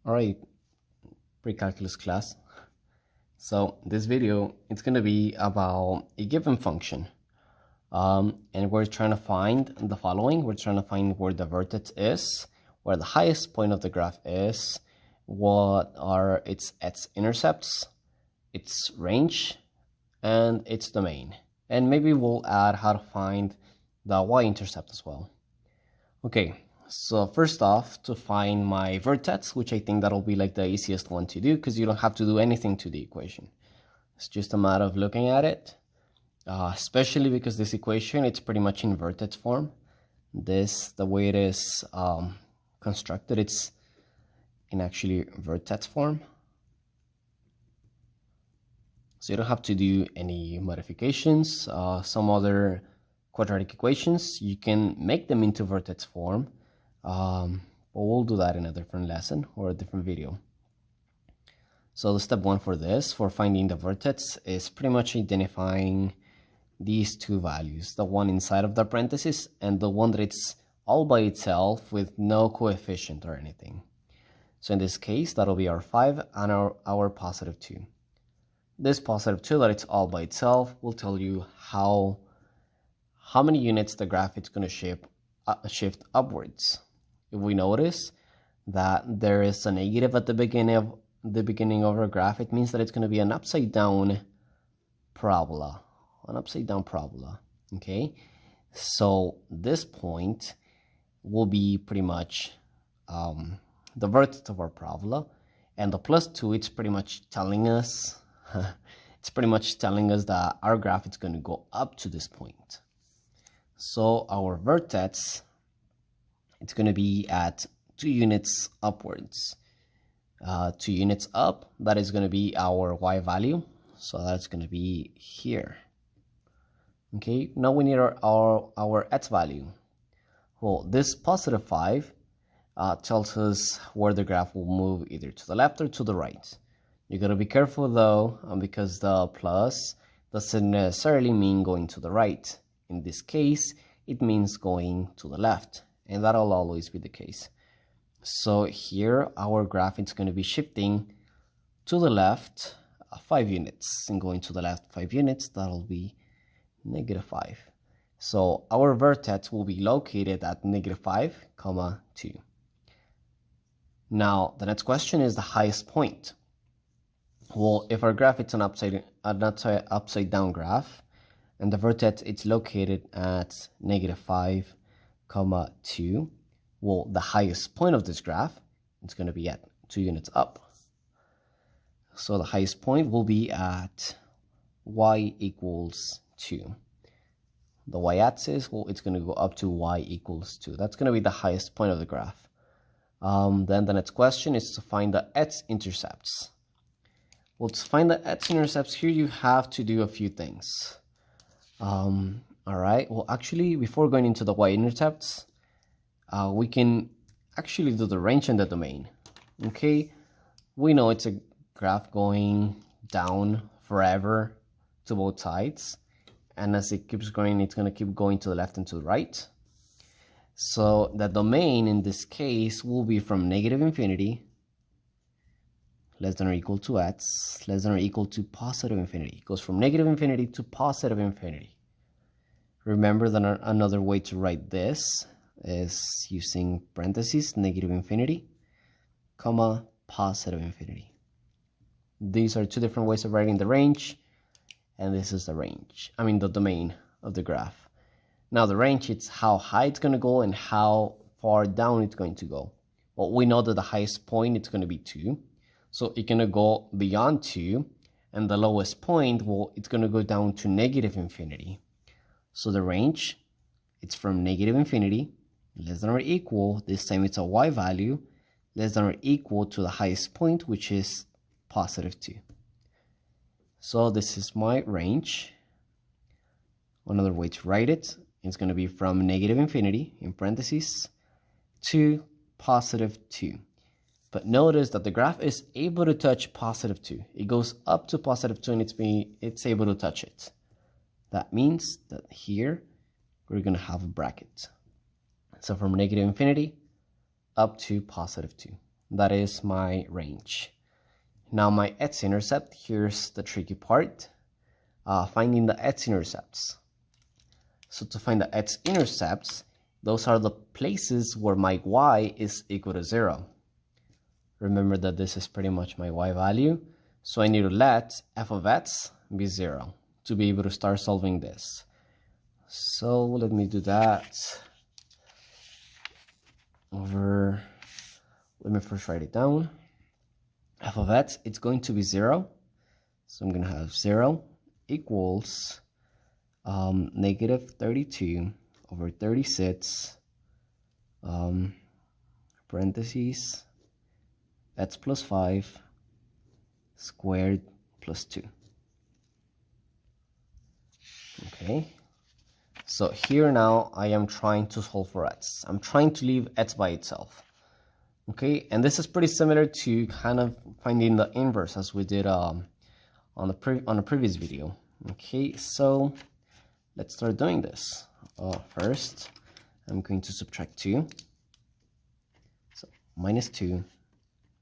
Alright, pre-calculus class. So this video, it's going to be about a given function. And we're trying to find the following. We're trying to find where the vertex is, where the highest point of the graph is, what are its X-intercepts, its range, and its domain. And maybe we'll add how to find the Y-intercept as well. Okay. So first off, to find my vertex, which I think that'll be like the easiest one to do because you don't have to do anything to the equation. It's just a matter of looking at it, especially because this equation, it's pretty much in vertex form. The way it is constructed, it's in actually vertex form. So you don't have to do any modifications. Some other quadratic equations, you can make them into vertex form. But we'll do that in a different lesson or a different video. So the step one for this, for finding the vertex, is pretty much identifying these two values, the one inside of the parentheses and the one that it's all by itself with no coefficient or anything. So in this case, that'll be our 5 and our positive 2. This positive 2 that it's all by itself will tell you how many units the graph is going to shift upwards. If we notice that there is a negative at the beginning of our graph, it means that it's going to be an upside down parabola. Okay, so this point will be pretty much the vertex of our parabola, and the +2, it's pretty much telling us that our graph is going to go up to this point. So our vertex, it's going to be at 2 units upwards. 2 units up, that is going to be our y value. So that's going to be here. Okay, now we need our x value. Well, this positive 5 tells us where the graph will move either to the left or to the right. You got to be careful though, because the plus doesn't necessarily mean going to the right. In this case, it means going to the left. And that'll always be the case. So here our graph is going to be shifting to the left 5 units, and going to the left 5 units, that'll be -5. So our vertex will be located at -5, 2. Now the next question is the highest point. Well, if our graph is an upside down graph, and the vertex it's located at -5, 2, well, the highest point of this graph is going to be at 2 units up. So the highest point will be at y equals 2. The y-axis, well, it's going to go up to y equals 2. That's going to be the highest point of the graph. Then the next question is to find the X-intercepts. Well, to find the X-intercepts, here you have to do a few things. Alright, well actually before going into the Y-intercepts, we can actually do the range and the domain. Okay, we know it's a graph going down forever to both sides, and as it keeps going, it's going to keep going to the left and to the right. So the domain in this case will be from -infinity, less than or equal to x, less than or equal to +infinity. It goes from -infinity to +infinity. Remember that another way to write this is using parentheses, -infinity, +infinity. These are two different ways of writing the range, and this is the range. I mean the domain of the graph. Now the range, it's how high it's going to go and how far down it's going to go. Well, we know that the highest point it's going to be 2, so it's going to go beyond 2, and the lowest point, well, it's going to go down to -infinity. So the range, it's from -infinity, less than or equal, this time it's a y value, less than or equal to the highest point, which is +2. So this is my range. Another way to write it is going to be from -infinity, in parentheses, to +2. But notice that the graph is able to touch +2. It goes up to +2 and it's able to touch it. That means that here we're going to have a bracket. So from -infinity up to +2. that is my range. Now my X-Intercept, here's the tricky part, finding the X-Intercepts. So to find the X-Intercepts, those are the places where my y is equal to 0. Remember that this is pretty much my y value, so I need to let f of x be 0 to be able to start solving this. So let me do that. Let me first write it down. F of x, it's going to be 0. So I'm going to have 0 equals negative 32 over 36, parentheses, x plus 5 squared plus 2. Okay. So here now I am trying to solve for x. I'm trying to leave x by itself. Okay, and this is pretty similar to kind of finding the inverse as we did on the previous video. Okay, so let's start doing this. First, I'm going to subtract 2. So minus 2,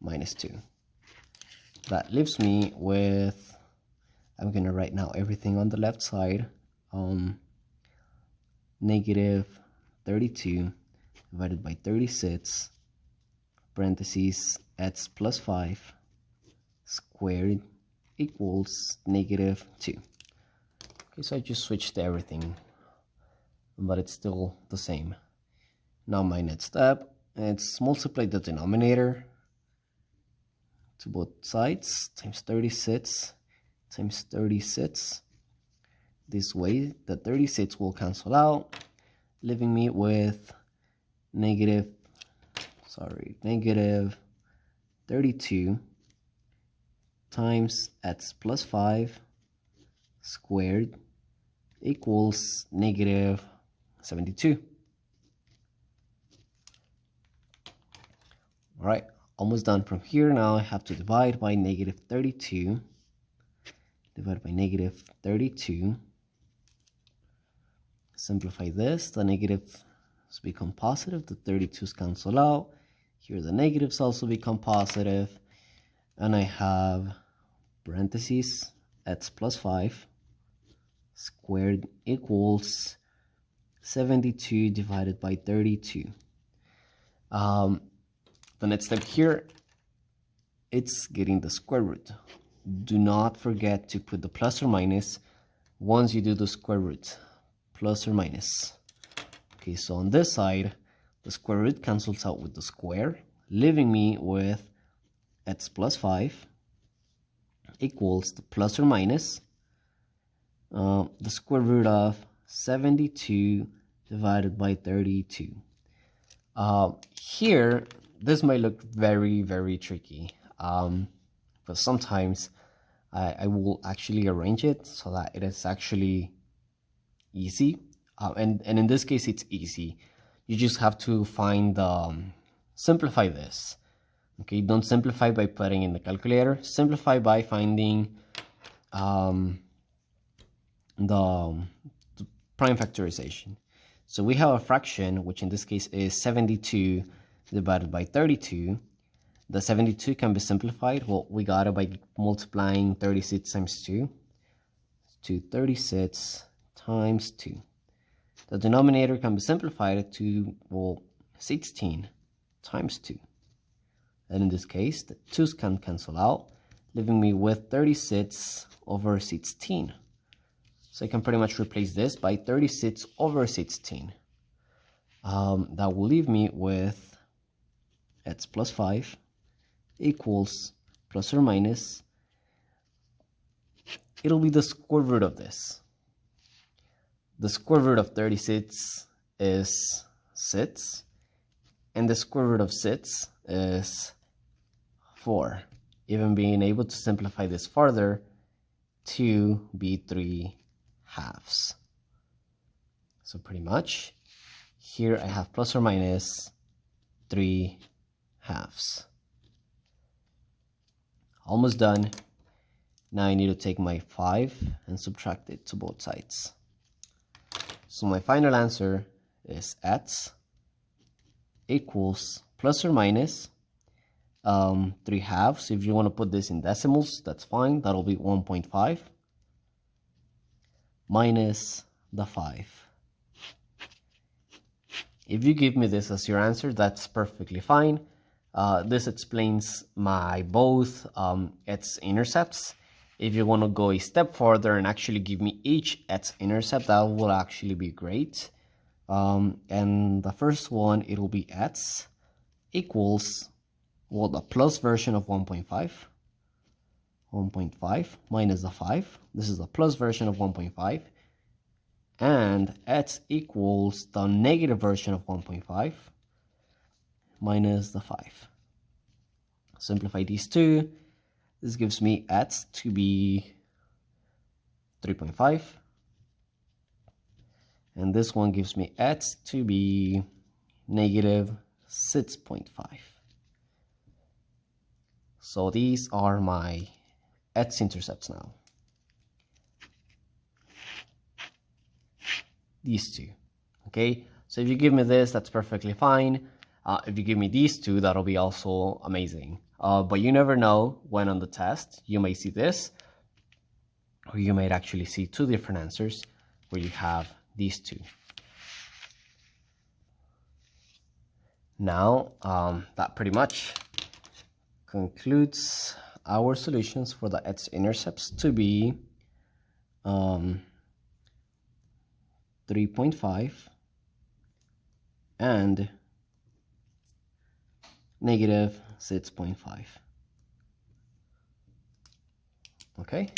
minus 2. That leaves me with, I'm going to write now everything on the left side. Negative 32 divided by 36, parentheses, x plus 5 squared equals negative 2. Okay, so I just switched everything, but it's still the same. Now my next step is multiply the denominator to both sides, times 36 times 36. This way, the 36 will cancel out, leaving me with negative 32 times x plus 5 squared equals negative 72. All right, almost done. From here now I have to divide by negative 32, divided by negative 32. Simplify this, the negatives become positive, the 32's cancel out. Here the negatives also become positive, and I have parentheses x plus 5 squared equals 72 divided by 32. The next step here, it's getting the square root. Do not forget to put the plus or minus once you do the square root. Plus or minus. Okay, so on this side, the square root cancels out with the square, leaving me with x plus 5 equals the plus or minus the square root of 72 divided by 32. Here, this might look very, very tricky, but sometimes I will actually arrange it so that it is actually easy, and in this case it's easy. You just have to find simplify this. Okay, don't simplify by putting in the calculator, simplify by finding the prime factorization. So we have a fraction, which in this case is 72 divided by 32. The 72 can be simplified. Well, we got it by multiplying 36 times 2 to 36 times 2. The denominator can be simplified to, well, 16 times 2. And in this case, the 2's can cancel out, leaving me with 36 over 16. So I can pretty much replace this by 36 over 16. That will leave me with x plus 5 equals plus or minus. It'll be the square root of this. The square root of 36 is 6, and the square root of 6 is 4. Even being able to simplify this further to be 3 halves. So pretty much, here I have plus or minus 3 halves. Almost done. Now I need to take my 5 and subtract it to both sides. So my final answer is x equals plus or minus 3/2. If you want to put this in decimals, that's fine. That'll be 1.5 minus the 5. If you give me this as your answer, that's perfectly fine. This explains my both X-intercepts. If you want to go a step further and actually give me each X-intercept, that will actually be great. And the first one, it'll be X equals, well, the plus version of 1.5. 1.5 minus the 5. This is the plus version of 1.5. And X equals the negative version of 1.5 minus the 5. Simplify these two. This gives me X to be 3.5. And this one gives me X to be negative 6.5. So these are my X-intercepts now. These two. Okay, so if you give me this, that's perfectly fine. If you give me these two, that'll be also amazing. But you never know when on the test you may see this, or you might actually see two different answers where you have these two. Now, that pretty much concludes our solutions for the X-intercepts to be 3.5 and negative 6.5. Okay,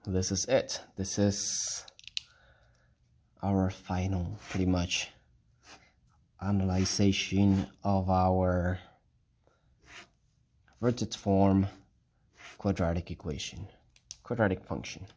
this is it. This is our final, pretty much, analyzation of our Vertex form quadratic equation, quadratic function.